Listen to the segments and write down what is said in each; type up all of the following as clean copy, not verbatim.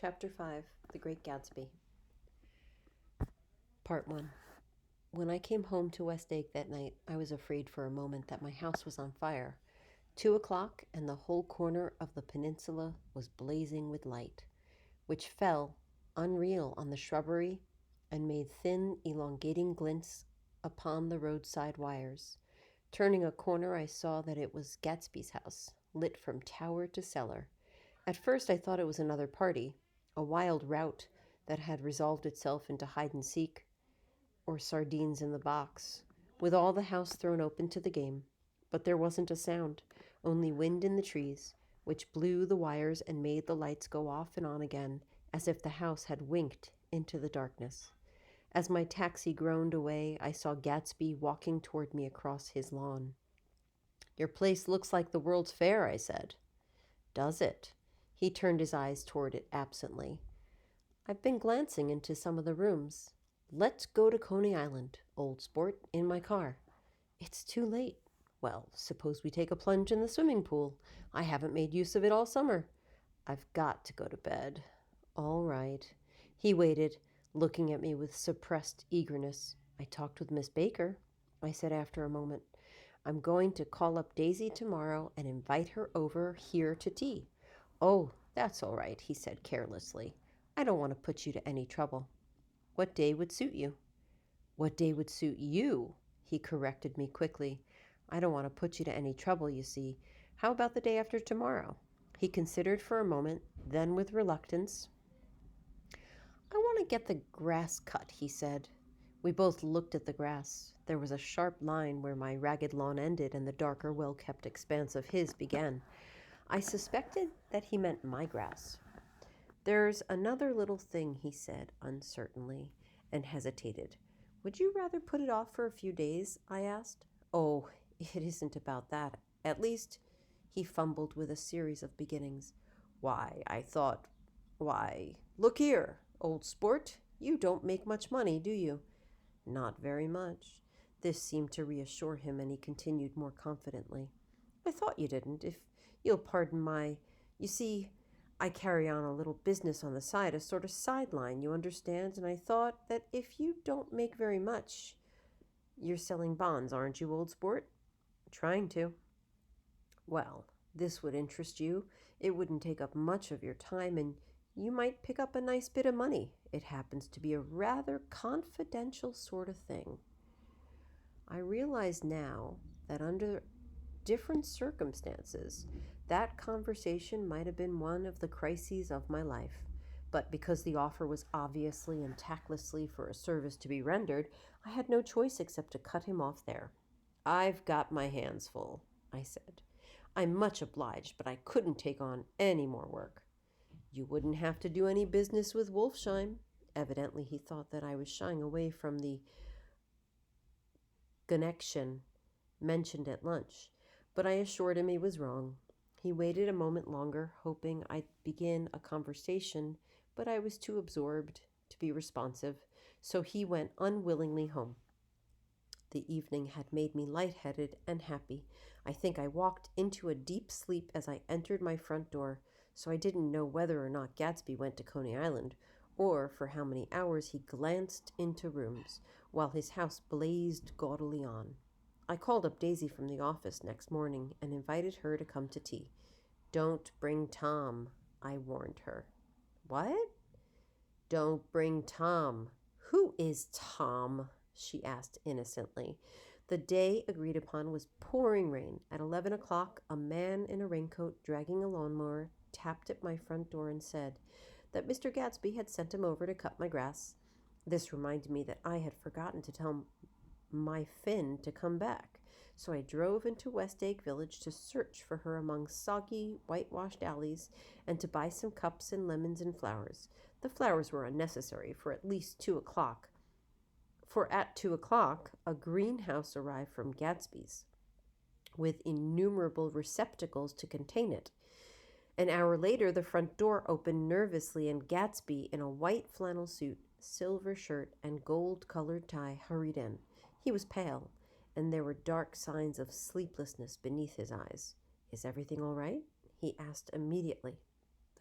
Chapter 5 The Great Gatsby. Part 1. When I came home to West Egg that night, I was afraid for a moment that my house was on fire. 2 o'clock, and the whole corner of the peninsula was blazing with light, which fell, unreal, on the shrubbery and made thin, elongating glints upon the roadside wires. Turning a corner, I saw that it was Gatsby's house, lit from tower to cellar. At first I thought it was another party, a wild rout that had resolved itself into hide and seek or sardines in the box, with all the house thrown open to the game. But there wasn't a sound, only wind in the trees, which blew the wires and made the lights go off and on again, as if the house had winked into the darkness. As my taxi groaned away, I saw Gatsby walking toward me across his lawn. "Your place looks like the World's Fair," I said. "Does it?" He turned his eyes toward it absently. "I've been glancing into some of the rooms. Let's go to Coney Island, old sport, in my car." "It's too late." "Well, suppose we take a plunge in the swimming pool. I haven't made use of it all summer." "I've got to go to bed." "All right." He waited, looking at me with suppressed eagerness. "I talked with Miss Baker," I said after a moment. "I'm going to call up Daisy tomorrow and invite her over here to tea." "Oh, that's all right," he said carelessly. "I don't want to put you to any trouble." "What day would suit you?" "What day would suit you?" He corrected me quickly. "I don't want to put you to any trouble, you see. How about the day after tomorrow?" He considered for a moment, then with reluctance, "I want to get the grass cut," he said. We both looked at the grass. There was a sharp line where my ragged lawn ended and the darker, well-kept expanse of his began. I suspected that he meant my grass. "There's another little thing," he said uncertainly, and hesitated. "Would you rather put it off for a few days?" I asked. "Oh, it isn't about that. At least," he fumbled with a series of beginnings. Why, look here, old sport, you don't make much money, do you?" "Not very much." This seemed to reassure him, and he continued more confidently. "I thought you didn't. If you'll pardon you see, I carry on a little business on the side, a sort of sideline, you understand, and I thought that if you don't make very much, you're selling bonds, aren't you, old sport?" "Trying to." "Well, this would interest you. It wouldn't take up much of your time, and you might pick up a nice bit of money. It happens to be a rather confidential sort of thing." I realize now that under different circumstances, that conversation might have been one of the crises of my life. But because the offer was obviously and tactlessly for a service to be rendered, I had no choice except to cut him off there. "I've got my hands full," I said. "I'm much obliged, but I couldn't take on any more work." "You wouldn't have to do any business with Wolfsheim." Evidently he thought that I was shying away from the connection mentioned at lunch, but I assured him he was wrong. He waited a moment longer, hoping I'd begin a conversation, but I was too absorbed to be responsive, so he went unwillingly home. The evening had made me lightheaded and happy. I think I walked into a deep sleep as I entered my front door, so I didn't know whether or not Gatsby went to Coney Island, or for how many hours he glanced into rooms, while his house blazed gaudily on. I called up Daisy from the office next morning and invited her to come to tea. "Don't bring Tom," I warned her. "What?" "Don't bring Tom." "Who is Tom?" she asked innocently. The day agreed upon was pouring rain. At 11 o'clock, a man in a raincoat dragging a lawnmower tapped at my front door and said that Mr. Gatsby had sent him over to cut my grass. This reminded me that I had forgotten to tell my Finn to come back, so I drove into West Egg Village to search for her among soggy, whitewashed alleys and to buy some cups and lemons and flowers. The flowers were unnecessary, for at 2 o'clock a greenhouse arrived from Gatsby's, with innumerable receptacles to contain it. An hour later, the front door opened nervously, and Gatsby, in a white flannel suit, silver shirt, and gold-colored tie, hurried in. He was pale, and there were dark signs of sleeplessness beneath his eyes. "Is everything all right?" he asked immediately.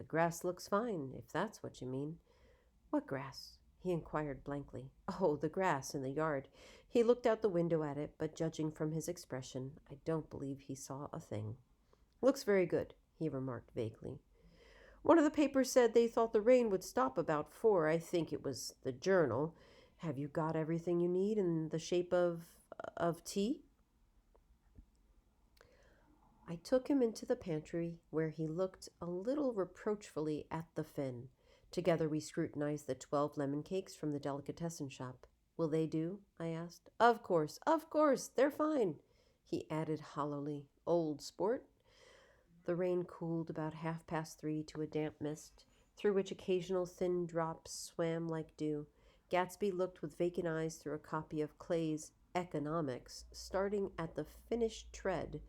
The grass looks fine, if that's what you mean. What grass? He inquired blankly. Oh, the grass in the yard. He looked out the window at it, but judging from his expression, I don't believe he saw a thing. Looks very good, he remarked vaguely. One of the papers said they thought the rain would stop about 4. I think it was the Journal. Have you got everything you need in the shape of tea? I took him into the pantry, where he looked a little reproachfully at the fin. Together we scrutinized the 12 lemon cakes from the delicatessen shop. Will they do? I asked. Of course, they're fine, he added hollowly. Old sport. The rain cooled about 3:30 to a damp mist, through which occasional thin drops swam like dew. Gatsby looked with vacant eyes through a copy of Clay's Economics, starting at the finished tread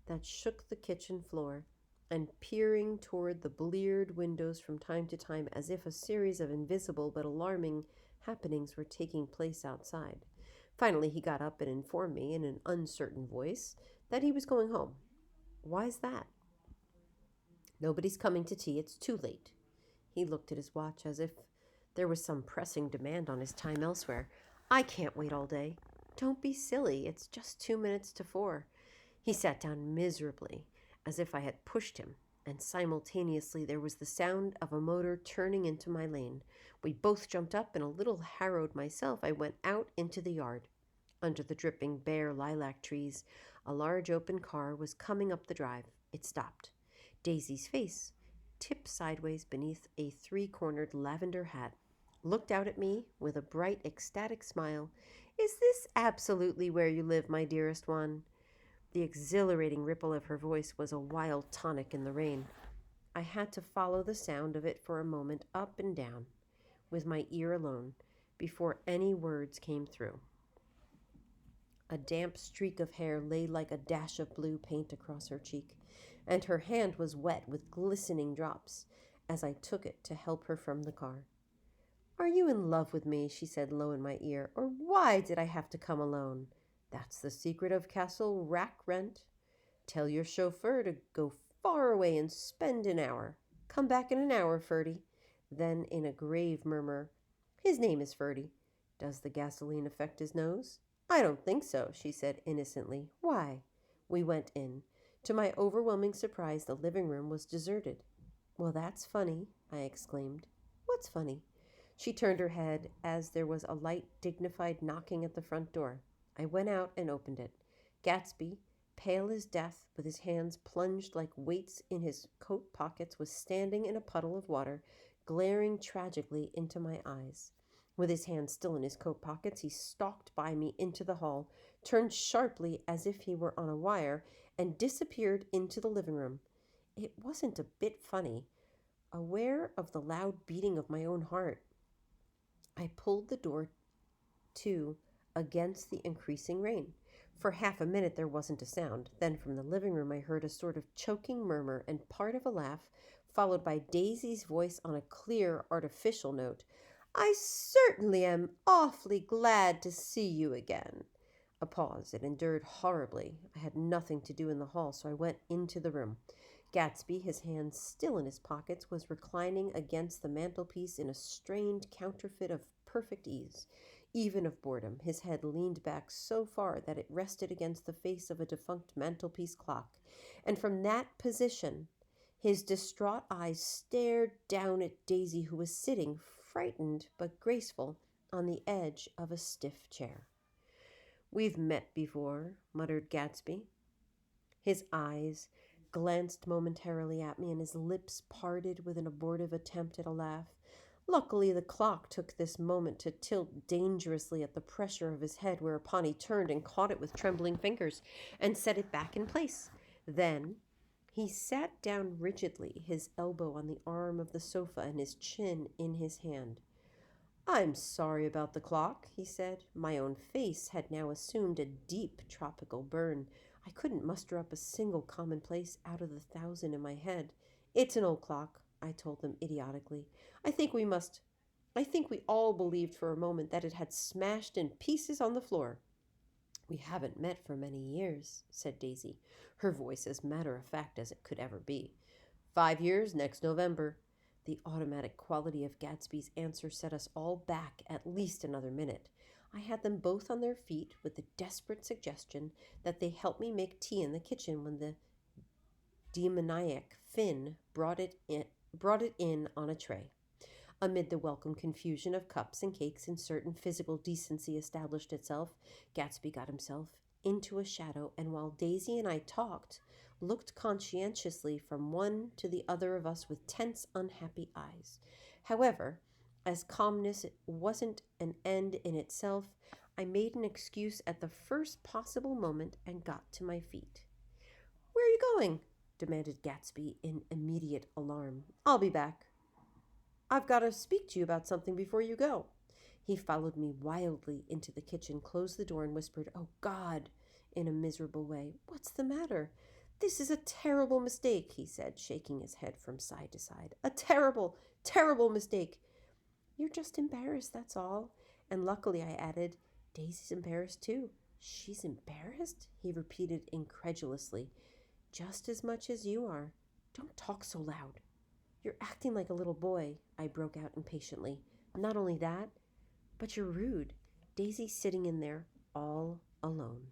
that shook the kitchen floor, and peering toward the bleared windows from time to time as if a series of invisible but alarming happenings were taking place outside. Finally, he got up and informed me in an uncertain voice that he was going home. Why's that? Nobody's coming to tea. It's too late. He looked at his watch as if there was some pressing demand on his time elsewhere. I can't wait all day. Don't be silly. It's just 2 minutes to 4. He sat down miserably, as if I had pushed him, and simultaneously there was the sound of a motor turning into my lane. We both jumped up, and a little harrowed myself, I went out into the yard. Under the dripping bare lilac trees, a large open car was coming up the drive. It stopped. Daisy's face, tipped sideways beneath a 3-cornered lavender hat, looked out at me with a bright, ecstatic smile. Is this absolutely where you live, my dearest one? The exhilarating ripple of her voice was a wild tonic in the rain. I had to follow the sound of it for a moment up and down, with my ear alone, before any words came through. A damp streak of hair lay like a dash of blue paint across her cheek, and her hand was wet with glistening drops as I took it to help her from the car. Are you in love with me? She said low in my ear. Or why did I have to come alone? That's the secret of Castle Rack Rent. Tell your chauffeur to go far away and spend an hour. Come back in an hour, Ferdy. Then in a grave murmur, his name is Ferdy. Does the gasoline affect his nose? I don't think so, she said innocently. Why? We went in. To my overwhelming surprise, the living room was deserted. Well, that's funny, I exclaimed. What's funny? She turned her head as there was a light, dignified knocking at the front door. I went out and opened it. Gatsby, pale as death, with his hands plunged like weights in his coat pockets, was standing in a puddle of water, glaring tragically into my eyes. With his hands still in his coat pockets, he stalked by me into the hall, turned sharply as if he were on a wire, and disappeared into the living room. It wasn't a bit funny. Aware of the loud beating of my own heart, I pulled the door to against the increasing rain. For half a minute there wasn't a sound. Then from the living room I heard a sort of choking murmur and part of a laugh, followed by Daisy's voice on a clear, artificial note. I certainly am awfully glad to see you again. A pause. It endured horribly. I had nothing to do in the hall, so I went into the room. Gatsby, his hands still in his pockets, was reclining against the mantelpiece in a strained counterfeit of perfect ease, even of boredom. His head leaned back so far that it rested against the face of a defunct mantelpiece clock, and from that position his distraught eyes stared down at Daisy, who was sitting, frightened but graceful, on the edge of a stiff chair. We've met before, muttered Gatsby. His eyes glanced momentarily at me, and his lips parted with an abortive attempt at a laugh. Luckily, the clock took this moment to tilt dangerously at the pressure of his head, whereupon he turned and caught it with trembling fingers and set it back in place. Then he sat down rigidly, his elbow on the arm of the sofa and his chin in his hand. I'm sorry about the clock, he said. My own face had now assumed a deep tropical burn. I couldn't muster up a single commonplace out of the 1,000 in my head. It's an old clock, I told them idiotically. I think we all believed for a moment that it had smashed in pieces on the floor. We haven't met for many years, said Daisy, her voice as matter-of-fact as it could ever be. 5 years next November. The automatic quality of Gatsby's answer set us all back at least another minute. I had them both on their feet with the desperate suggestion that they help me make tea in the kitchen when the demoniac Finn brought it in on a tray. Amid the welcome confusion of cups and cakes and certain physical decency established itself, Gatsby got himself into a shadow, and while Daisy and I talked, looked conscientiously from one to the other of us with tense, unhappy eyes. However, as calmness wasn't an end in itself, I made an excuse at the first possible moment and got to my feet. "Where are you going?" demanded Gatsby in immediate alarm. "I'll be back. I've got to speak to you about something before you go." He followed me wildly into the kitchen, closed the door, and whispered, "Oh, God," in a miserable way. "What's the matter?" "This is a terrible mistake," he said, shaking his head from side to side. "A terrible, terrible mistake." "You're just embarrassed, that's all." And luckily, I added, "Daisy's embarrassed too." "She's embarrassed?" he repeated incredulously. "Just as much as you are." "Don't talk so loud." "You're acting like a little boy," I broke out impatiently. "Not only that, but you're rude. Daisy's sitting in there all alone."